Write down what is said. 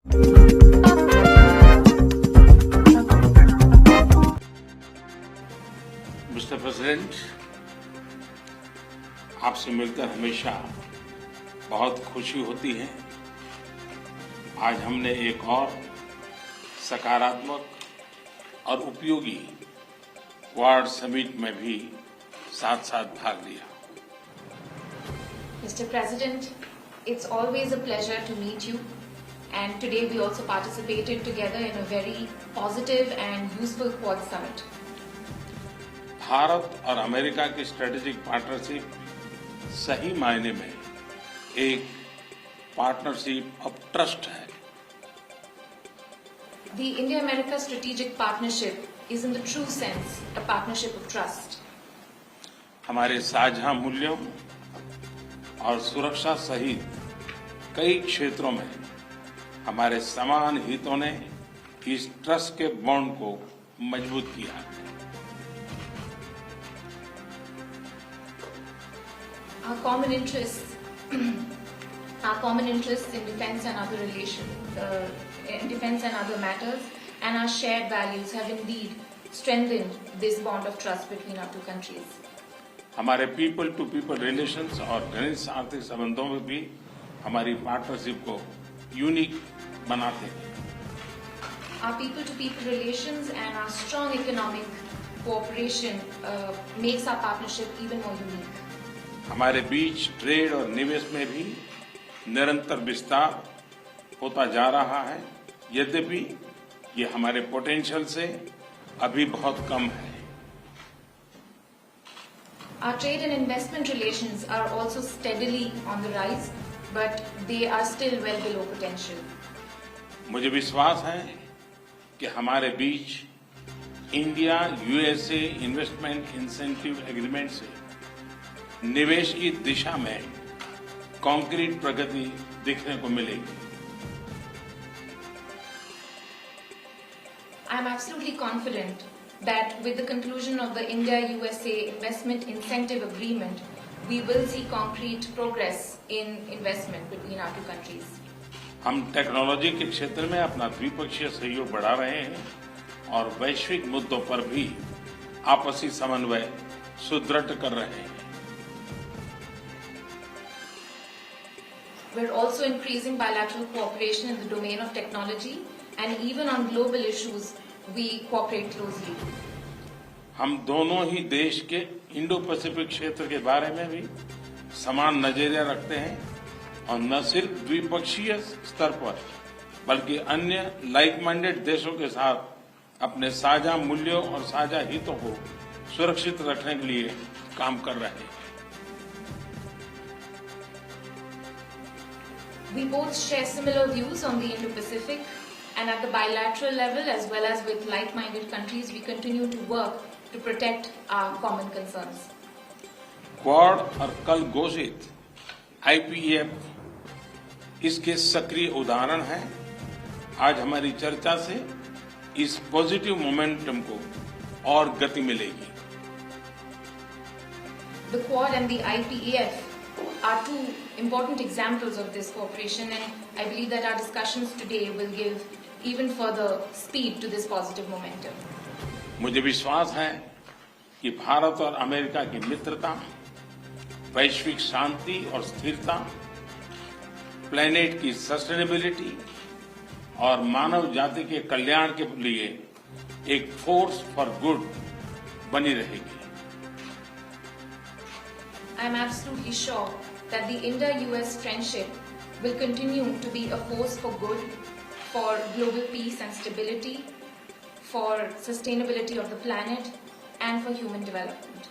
Mister president, आपसे मिलकर हमेशा बहुत खुशी होती है। आज हमने एक और सकारात्मक और उपयोगी क्वाड समिट में भी साथ साथ भाग लिया। Mr. President, it's always a pleasure to meet you, and today we also participated together in a very positive and useful Quad Summit. Bharat और अमेरिका की स्ट्रेटेजिक पार्टनरशिप सही मायने में एक पार्टनरशिप ऑफ ट्रस्ट है। The India-America strategic partnership is in the true sense a partnership of trust. हमारे साझा मूल्यों और सुरक्षा सहित कई क्षेत्रों में हमारे समान हितों ने इस ट्रस्ट के बॉन्ड को मजबूत किया है। Our common interests in defense and other matters, and our shared values have indeed strengthened this bond of trust between our two countries. हमारे पीपल टू पीपल रिलेशंस और घनिष्ठ आर्थिक संबंधों में भी हमारी पार्टनरशिप को यूनिक बनाते हैं। Our people-to-people relations and our strong economic cooperation makes our partnership even more unique. हमारे बीच ट्रेड और निवेश में भी निरंतर विस्तार होता जा रहा है, यद्यपि ये हमारे पोटेंशियल से अभी बहुत कम है। Our trade and investment relations are also steadily on the rise, but they are still well below potential. मुझे विश्वास है कि हमारे बीच India USA investment incentive agreement से निवेश की दिशा में कॉन्क्रीट प्रगति देखने को मिलेगी। I am absolutely confident that with the conclusion of the India-USA Investment Incentive Agreement, we will see concrete progress in investment between our two countries. हम technology के क्षेत्र में अपना द्विपक्षीय सहयोग बढ़ा रहे हैं और वैश्विक मुद्दों पर भी आपसी समन्वय सुदृढ़ कर रहे हैं। We're also increasing bilateral cooperation in the domain of technology, and even on global issues, we cooperate closely. हम दोनों ही देश के इंडो पैसिफिक क्षेत्र के बारे में भी समान नजरिया रखते हैं और न सिर्फ द्विपक्षीय स्तर पर बल्कि अन्य लाइक माइंडेड देशों के साथ अपने साझा मूल्यों और साझा हितों को सुरक्षित रखने के लिए काम कर रहे हैं। We both share similar views on the Indo-Pacific, and at the bilateral level as well as with like-minded countries, we continue to work to protect our common concerns. Quad और कल घोषित IPEF इसके सक्रिय उदाहरण हैं। आज हमारी चर्चा से इस पॉजिटिव मोमेंटम को और गति मिलेगी। The Quad and the IPEF are two important examples of this cooperation, and I believe that our discussions today will give even further speed to this positive momentum. मुझे विश्वास है कि भारत और अमेरिका की मित्रता वैश्विक शांति और स्थिरता, प्लेनेट की सस्टेनेबिलिटी और मानव जाति के कल्याण के लिए एक फोर्स फॉर गुड बनी रहेगी। I am absolutely sure that the India-US friendship will continue to be a force for good, for global peace and stability, for sustainability of the planet, and for human development.